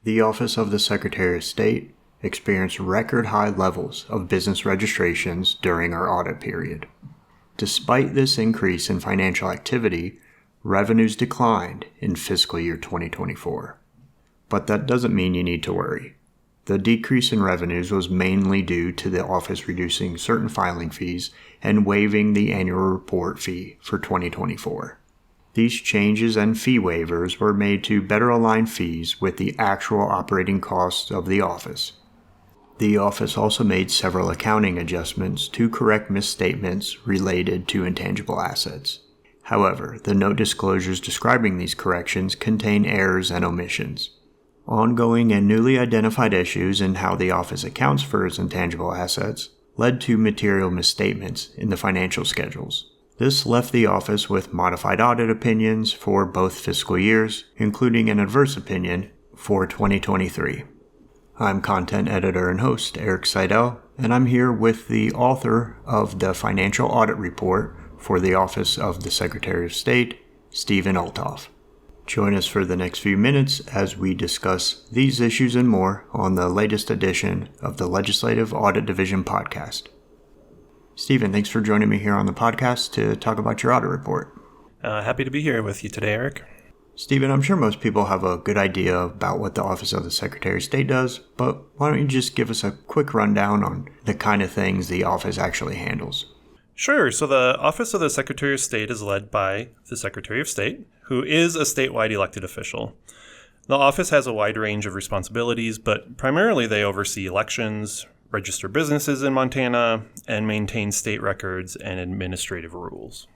The Office of the Secretary of State experienced record high levels of business registrations during our audit period. Despite this increase in financial activity, revenues declined in fiscal year 2024. But that doesn't mean you need to worry. The decrease in revenues was mainly due to the office reducing certain filing fees and waiving the annual report fee for 2024. These changes and fee waivers were made to better align fees with the actual operating costs of the office. The office also made several accounting adjustments to correct misstatements related to intangible assets. However, the note disclosures describing these corrections contain errors and omissions. Ongoing and newly identified issues in how the office accounts for its intangible assets led to material misstatements in the financial schedules. This left the office with modified audit opinions for both fiscal years, including an adverse opinion for 2023. I'm content editor and host Eric Seidel, and I'm here with the author of the Financial Audit Report for the Office of the Secretary of State, Stephen Althoff. Join us for the next few minutes as we discuss these issues and more on the latest edition of the Legislative Audit Division podcast. Stephen, thanks for joining me here on the podcast to talk about your audit report. Happy to be here with you today, Eric. Stephen, I'm sure most people have a good idea about what the Office of the Secretary of State does, but why don't you just give us a quick rundown on the kind of things the office actually handles? Sure. So the Office of the Secretary of State is led by the Secretary of State, who is a statewide elected official. The office has a wide range of responsibilities, but primarily they oversee elections, register businesses in Montana, and maintain state records and administrative rules.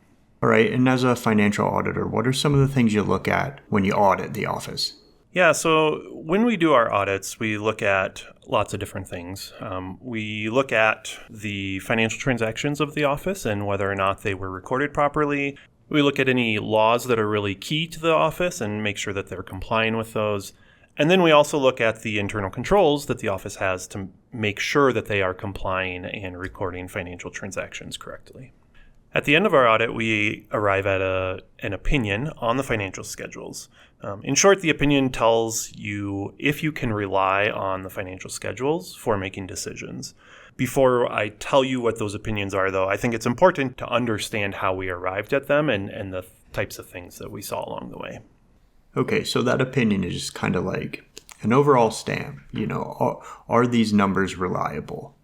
All right, and as a financial auditor, what are some of the things you look at when you audit the office? Yeah, so when we do our audits, we look at lots of different things. We look at the financial transactions of the office and whether or not they were recorded properly. We look at any laws that are really key to the office and make sure that they're complying with those. And then we also look at the internal controls that the office has to make sure that they are complying and recording financial transactions correctly. At the end of our audit, we arrive at an opinion on the financial schedules. In short, the opinion tells you if you can rely on the financial schedules for making decisions. Before I tell you what those opinions are, though, I think it's important to understand how we arrived at them and the types of things that we saw along the way. Okay, so that opinion is just kind of like an overall stamp. Are these numbers reliable?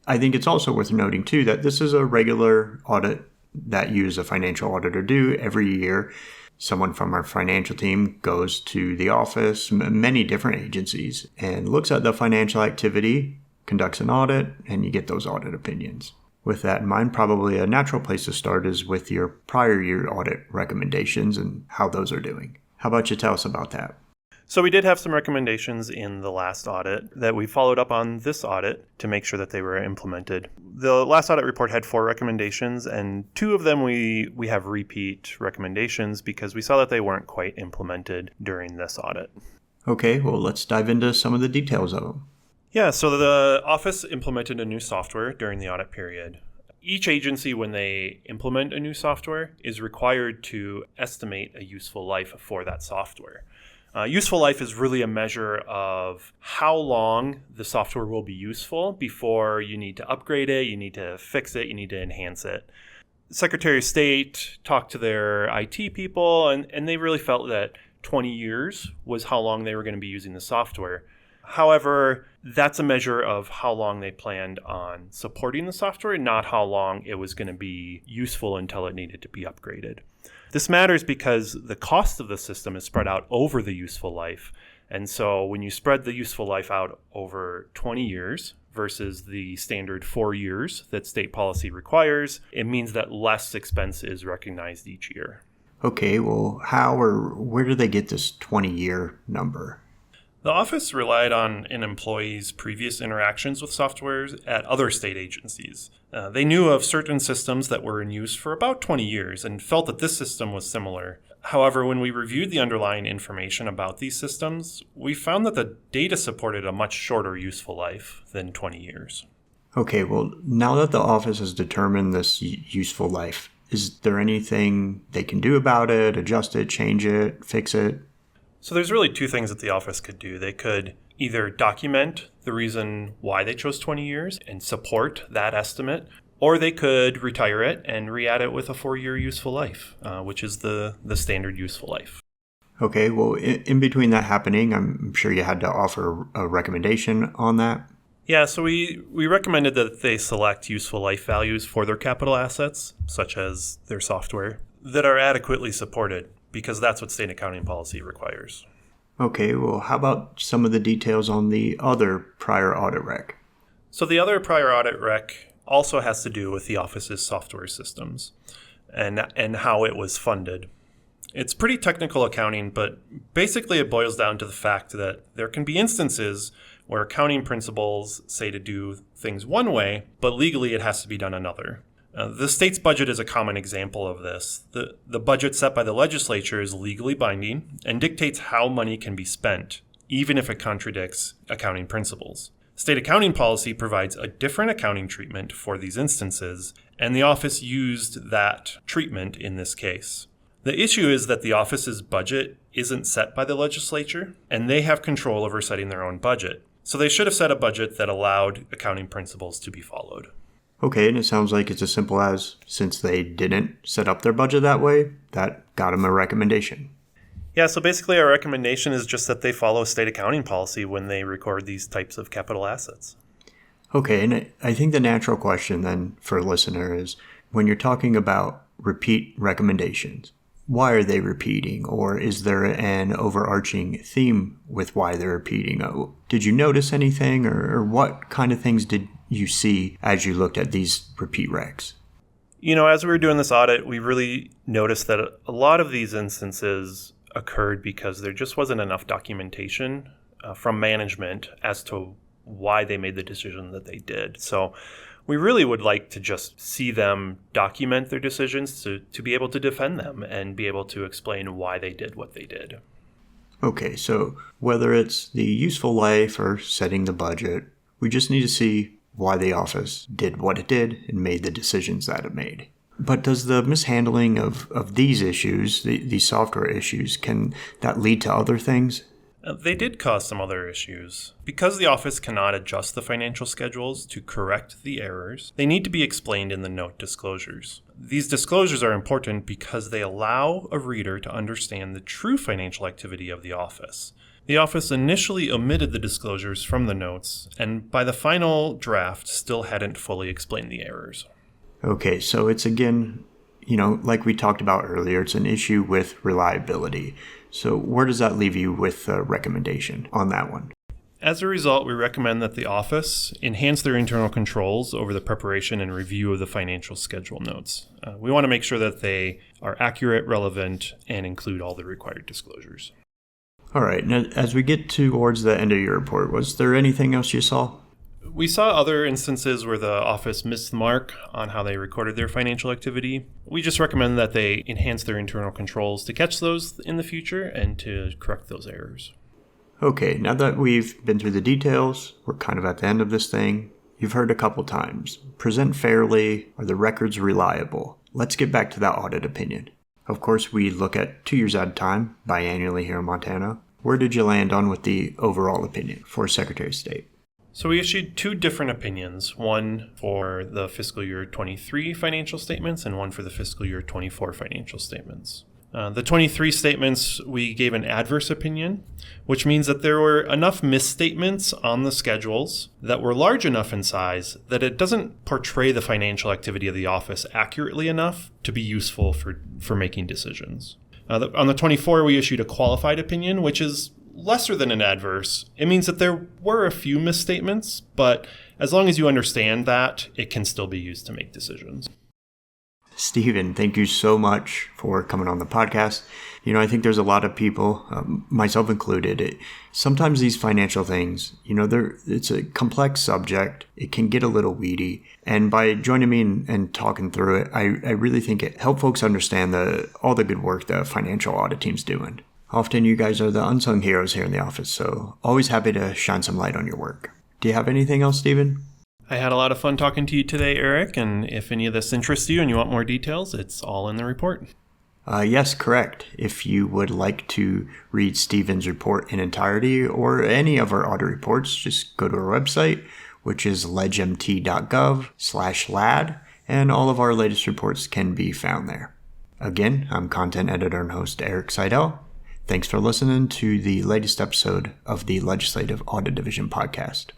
I think it's also worth noting, too, that this is a regular audit that you as a financial auditor do every year. Someone from our financial team goes to the office, many different agencies, and looks at the financial activity, conducts an audit, and you get those audit opinions. With that in mind, probably a natural place to start is with your prior year audit recommendations and how those are doing. How about you tell us about that? So we did have some recommendations in the last audit that we followed up on this audit to make sure that they were implemented. The last audit report had 4 recommendations, and 2 of them we have repeat recommendations because we saw that they weren't quite implemented during this audit. Okay, well, let's dive into some of the details of them. Yeah, so the office implemented a new software during the audit period. Each agency, when they implement a new software, is required to estimate a useful life for that software. Useful life is really a measure of how long the software will be useful before you need to upgrade it, you need to fix it, you need to enhance it. The Secretary of State talked to their IT people, and they really felt that 20 years was how long they were going to be using the software. However, that's a measure of how long they planned on supporting the software, not how long it was going to be useful until it needed to be upgraded. This matters because the cost of the system is spread out over the useful life. And so when you spread the useful life out over 20 years versus the standard 4 years that state policy requires, it means that less expense is recognized each year. Okay, well, how or where do they get this 20-year number? The office relied on an employee's previous interactions with softwares at other state agencies. They knew of certain systems that were in use for about 20 years and felt that this system was similar. However, when we reviewed the underlying information about these systems, we found that the data supported a much shorter useful life than 20 years. Okay, well, now that the office has determined this useful life, is there anything they can do about it, adjust it, change it, fix it? So there's really two things that the office could do. They could either document the reason why they chose 20 years and support that estimate, or they could retire it and re-add it with a 4-year useful life, which is the standard useful life. Okay, well, in between that happening, I'm sure you had to offer a recommendation on that. Yeah, so we recommended that they select useful life values for their capital assets, such as their software, that are adequately supported, because that's what state accounting policy requires. Okay, well, how about some of the details on the other prior audit rec? So the other prior audit rec also has to do with the office's software systems and how it was funded. It's pretty technical accounting, but basically it boils down to the fact that there can be instances where accounting principles say to do things one way, but legally it has to be done another. The state's budget is a common example of this. The budget set by the legislature is legally binding and dictates how money can be spent, even if it contradicts accounting principles. State accounting policy provides a different accounting treatment for these instances, and the office used that treatment in this case. The issue is that the office's budget isn't set by the legislature, and they have control over setting their own budget. So they should have set a budget that allowed accounting principles to be followed. Okay, and it sounds like it's as simple as, since they didn't set up their budget that way, that got them a recommendation. Yeah, so basically our recommendation is just that they follow state accounting policy when they record these types of capital assets. Okay, and I think the natural question then for a listener is, when you're talking about repeat recommendations, why are they repeating? Or is there an overarching theme with why they're repeating? Did you notice anything, or what kind of things did you see as you looked at these repeat recs? As we were doing this audit, we really noticed that a lot of these instances occurred because there just wasn't enough documentation from management as to why they made the decision that they did. So we really would like to just see them document their decisions to be able to defend them and be able to explain why they did what they did. Okay, so whether it's the useful life or setting the budget, we just need to see why the office did what it did and made the decisions that it made. But does the mishandling of these issues, these software issues, can that lead to other things? They did cause some other issues. Because the office cannot adjust the financial schedules to correct the errors, they need to be explained in the note disclosures. These disclosures are important because they allow a reader to understand the true financial activity of the office. The office initially omitted the disclosures from the notes, and by the final draft still hadn't fully explained the errors. Okay, so it's again, like we talked about earlier, it's an issue with reliability. So where does that leave you with a recommendation on that one? As a result, we recommend that the office enhance their internal controls over the preparation and review of the financial schedule notes. We want to make sure that they are accurate, relevant, and include all the required disclosures. All right, now as we get towards the end of your report, was there anything else you saw? We saw other instances where the office missed the mark on how they recorded their financial activity. We just recommend that they enhance their internal controls to catch those in the future and to correct those errors. Okay, now that we've been through the details, we're kind of at the end of this thing. You've heard a couple times, present fairly, are the records reliable? Let's get back to that audit opinion. Of course, we look at 2 years at a time, biannually here in Montana. Where did you land on with the overall opinion for Secretary of State? So we issued 2 different opinions, one for the fiscal year 23 financial statements and one for the fiscal year 24 financial statements. The 23 statements, we gave an adverse opinion, which means that there were enough misstatements on the schedules that were large enough in size that it doesn't portray the financial activity of the office accurately enough to be useful for making decisions. On the 24, we issued a qualified opinion, which is lesser than an adverse. It means that there were a few misstatements, but as long as you understand that, it can still be used to make decisions. Stephen, thank you so much for coming on the podcast. I think there's a lot of people, myself included, sometimes these financial things, it's a complex subject. It can get a little weedy. And by joining me and talking through it, I really think it helped folks understand all the good work the financial audit team's doing. Often you guys are the unsung heroes here in the office, so always happy to shine some light on your work. Do you have anything else, Stephen? I had a lot of fun talking to you today, Eric, and if any of this interests you and you want more details, it's all in the report. Yes, correct. If you would like to read Stephen's report in entirety or any of our audit reports, just go to our website, which is legmt.gov/lad, and all of our latest reports can be found there. Again, I'm content editor and host Eric Seidel. Thanks for listening to the latest episode of the Legislative Audit Division podcast.